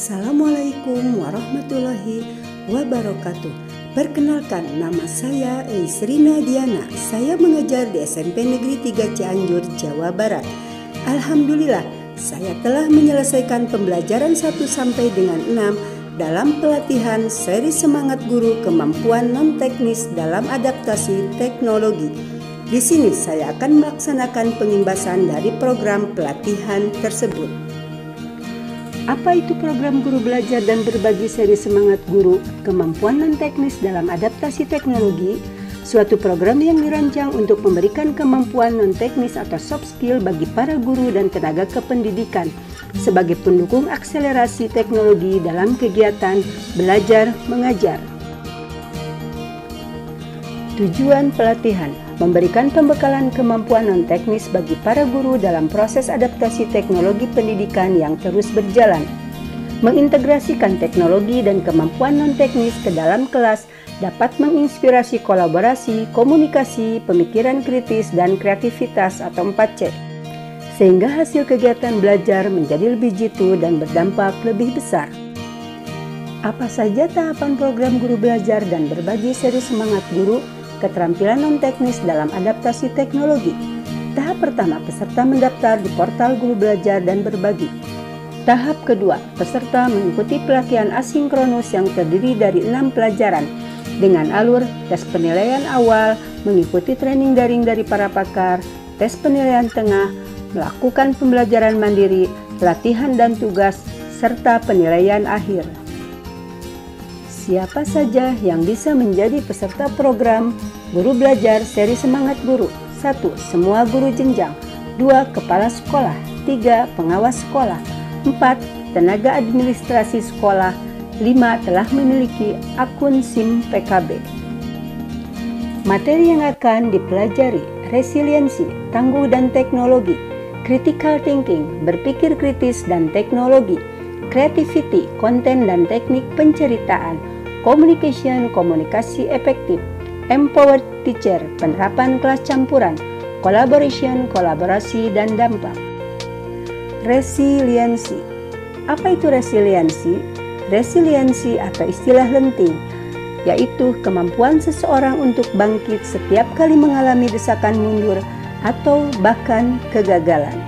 Assalamualaikum warahmatullahi wabarakatuh. Perkenalkan, nama saya Eisrina Diana. Saya mengajar di SMP Negeri 3 Cianjur, Jawa Barat. Alhamdulillah, saya telah menyelesaikan pembelajaran 1 sampai dengan 6 dalam pelatihan seri Semangat Guru Kemampuan Non-Teknis dalam Adaptasi Teknologi. Di sini saya akan melaksanakan pengimbasan dari program pelatihan tersebut. Apa itu program guru belajar dan berbagi seri Semangat Guru Kemampuan Non-Teknis dalam Adaptasi Teknologi? Suatu program yang dirancang untuk memberikan kemampuan non-teknis atau soft skill bagi para guru dan tenaga kependidikan sebagai pendukung akselerasi teknologi dalam kegiatan belajar mengajar. Tujuan pelatihan: memberikan pembekalan kemampuan non-teknis bagi para guru dalam proses adaptasi teknologi pendidikan yang terus berjalan, mengintegrasikan teknologi dan kemampuan non-teknis ke dalam kelas dapat menginspirasi kolaborasi, komunikasi, pemikiran kritis, dan kreativitas atau 4C, sehingga hasil kegiatan belajar menjadi lebih jitu dan berdampak lebih besar. Apa saja tahapan program guru belajar dan berbagi seri Semangat Guru Keterampilan Non-Teknis dalam Adaptasi Teknologi? Tahap pertama, peserta mendaftar di portal Guru Belajar dan Berbagi. Tahap kedua, peserta mengikuti pelatihan asinkronus yang terdiri dari 6 pelajaran dengan alur tes penilaian awal, mengikuti training daring dari para pakar, tes penilaian tengah, melakukan pembelajaran mandiri, latihan dan tugas, serta penilaian akhir. Siapa saja yang bisa menjadi peserta program Guru Belajar seri Semangat Guru? 1. Semua guru jenjang. 2. Kepala sekolah. 3. Pengawas sekolah. 4. Tenaga administrasi sekolah. 5. Telah memiliki akun SIM PKB. Materi yang akan dipelajari: resiliensi, tangguh dan teknologi, critical thinking, berpikir kritis dan teknologi, creativity, konten dan teknik penceritaan, communication, komunikasi efektif, empowered teacher, penerapan kelas campuran, collaboration, kolaborasi dan dampak. Resiliensi. Apa itu resiliensi? Resiliensi atau istilah lenting, yaitu kemampuan seseorang untuk bangkit setiap kali mengalami desakan mundur atau bahkan kegagalan.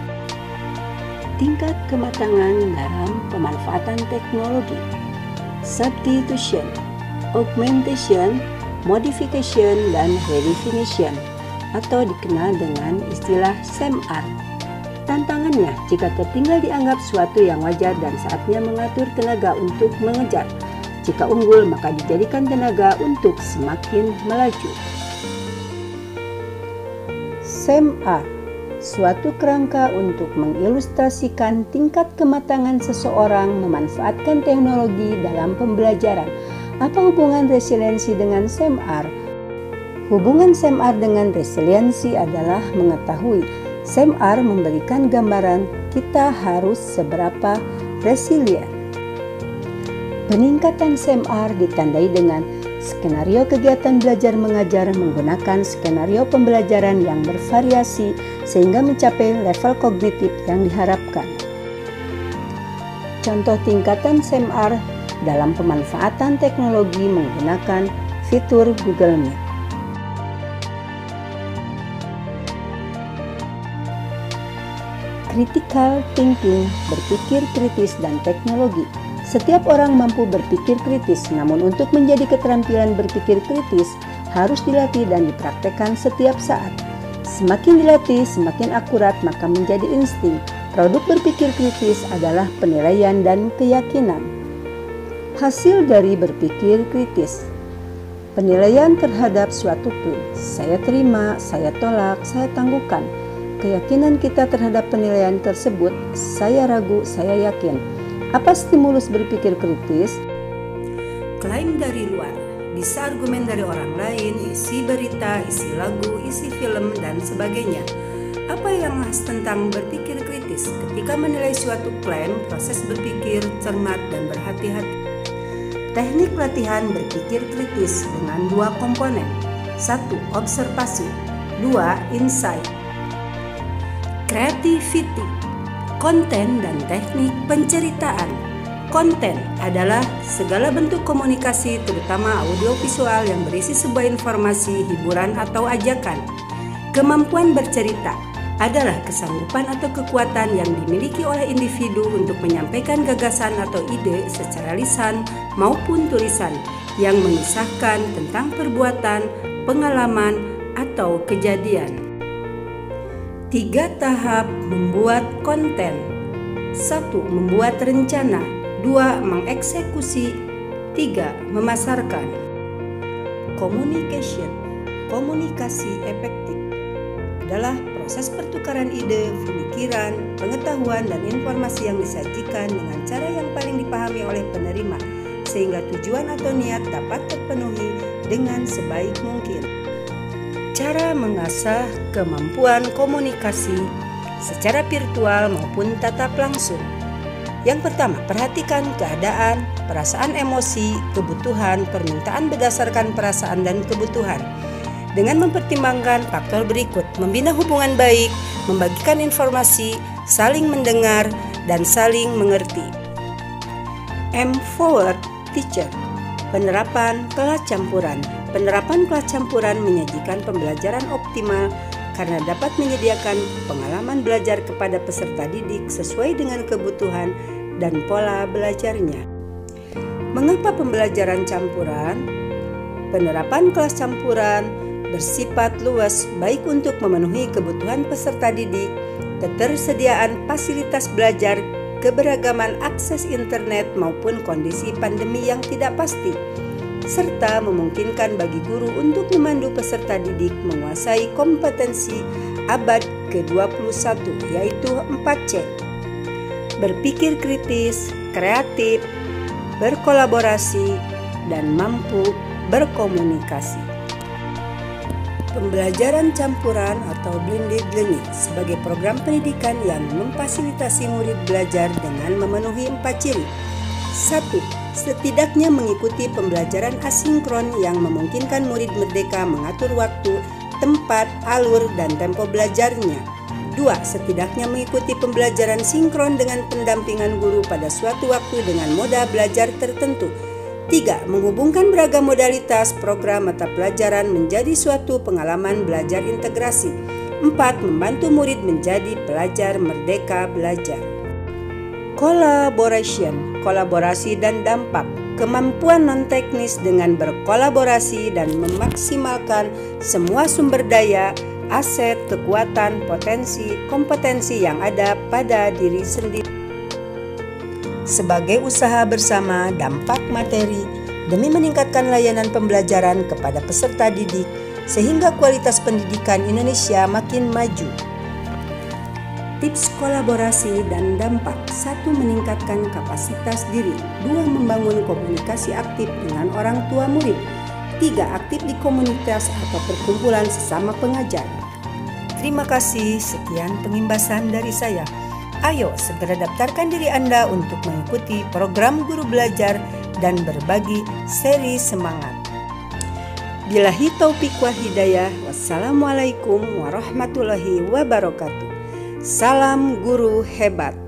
Tingkat kematangan dalam pemanfaatan teknologi: substitution, augmentation, modification, dan redefinition, atau dikenal dengan istilah SEMAR. Tantangannya, jika tertinggal dianggap suatu yang wajar dan saatnya mengatur tenaga untuk mengejar. Jika unggul, maka dijadikan tenaga untuk semakin melaju. SEMAR, suatu kerangka untuk mengilustrasikan tingkat kematangan seseorang memanfaatkan teknologi dalam pembelajaran. Apa hubungan resiliensi dengan SEMAR? Hubungan SEMAR dengan resiliensi adalah mengetahui SEMAR memberikan gambaran kita harus seberapa resilient. Peningkatan SEMAR ditandai dengan skenario kegiatan belajar mengajar menggunakan skenario pembelajaran yang bervariasi sehingga mencapai level kognitif yang diharapkan. Contoh tingkatan SEMAR dalam pemanfaatan teknologi menggunakan fitur Google Meet. Critical thinking, berpikir kritis dan teknologi. Setiap orang mampu berpikir kritis, namun untuk menjadi keterampilan berpikir kritis harus dilatih dan dipraktekkan setiap saat. Semakin dilatih, semakin akurat, maka menjadi insting. Produk berpikir kritis adalah penilaian dan keyakinan. Hasil dari berpikir kritis: penilaian terhadap suatu klaim. Saya terima, saya tolak, saya tangguhkan. Keyakinan kita terhadap penilaian tersebut: saya ragu, saya yakin. Apa stimulus berpikir kritis? Klaim dari luar, bisa argumen dari orang lain, isi berita, isi lagu, isi film, dan sebagainya. Apa yang khas tentang berpikir kritis? Ketika menilai suatu klaim, proses berpikir cermat dan berhati-hati. Teknik latihan berpikir kritis dengan 2 komponen: 1. Observasi, 2. Insight. Creativity, konten dan teknik penceritaan. Konten adalah segala bentuk komunikasi, terutama audiovisual yang berisi sebuah informasi, hiburan, atau ajakan. Kemampuan bercerita adalah kesanggupan atau kekuatan yang dimiliki oleh individu untuk menyampaikan gagasan atau ide secara lisan maupun tulisan yang mengisahkan tentang perbuatan, pengalaman, atau kejadian. 3 tahap membuat konten. 1. Membuat rencana. 2. Mengeksekusi. 3. Memasarkan. Communication, komunikasi efektif, adalah proses pertukaran ide, pemikiran, pengetahuan, dan informasi yang disajikan dengan cara yang paling dipahami oleh penerima, sehingga tujuan atau niat dapat terpenuhi dengan sebaik mungkin. Cara mengasah kemampuan komunikasi secara virtual maupun tatap langsung. Yang pertama, perhatikan keadaan, perasaan, emosi, kebutuhan, permintaan berdasarkan perasaan dan kebutuhan. Dengan mempertimbangkan faktor berikut: membina hubungan baik, membagikan informasi, saling mendengar, dan saling mengerti. Empower teacher, penerapan kelas campuran. Penerapan kelas campuran menyajikan pembelajaran optimal karena dapat menyediakan pengalaman belajar kepada peserta didik sesuai dengan kebutuhan dan pola belajarnya. Mengapa pembelajaran campuran? Penerapan kelas campuran bersifat luas, baik untuk memenuhi kebutuhan peserta didik, ketersediaan fasilitas belajar, keberagaman akses internet, maupun kondisi pandemi yang tidak pasti, serta memungkinkan bagi guru untuk memandu peserta didik menguasai kompetensi abad ke-21, yaitu 4C. Berpikir kritis, kreatif, berkolaborasi, dan mampu berkomunikasi. Pembelajaran campuran atau blended learning sebagai program pendidikan yang memfasilitasi murid belajar dengan memenuhi 4 ciri. 1. Setidaknya mengikuti pembelajaran asinkron yang memungkinkan murid merdeka mengatur waktu, tempat, alur, dan tempo belajarnya. 2. Setidaknya mengikuti pembelajaran sinkron dengan pendampingan guru pada suatu waktu dengan moda belajar tertentu. 3. Menghubungkan beragam modalitas program mata pelajaran menjadi suatu pengalaman belajar integrasi. 4. Membantu murid menjadi pelajar merdeka belajar. Collaboration, kolaborasi dan dampak. Kemampuan non-teknis dengan berkolaborasi dan memaksimalkan semua sumber daya, aset, kekuatan, potensi, kompetensi yang ada pada diri sendiri sebagai usaha bersama dampak materi demi meningkatkan layanan pembelajaran kepada peserta didik sehingga kualitas pendidikan Indonesia makin maju. Tips kolaborasi dan dampak. 1. Meningkatkan kapasitas diri. 2. Membangun komunikasi aktif dengan orang tua murid. 3. Aktif di komunitas atau perkumpulan sesama pengajar. Terima kasih, sekian pengimbasan dari saya. Ayo segera daftarkan diri Anda untuk mengikuti program Guru Belajar dan berbagi seri semangat. Billahi taufik wal hidayah. Wassalamualaikum warahmatullahi wabarakatuh. Salam guru hebat.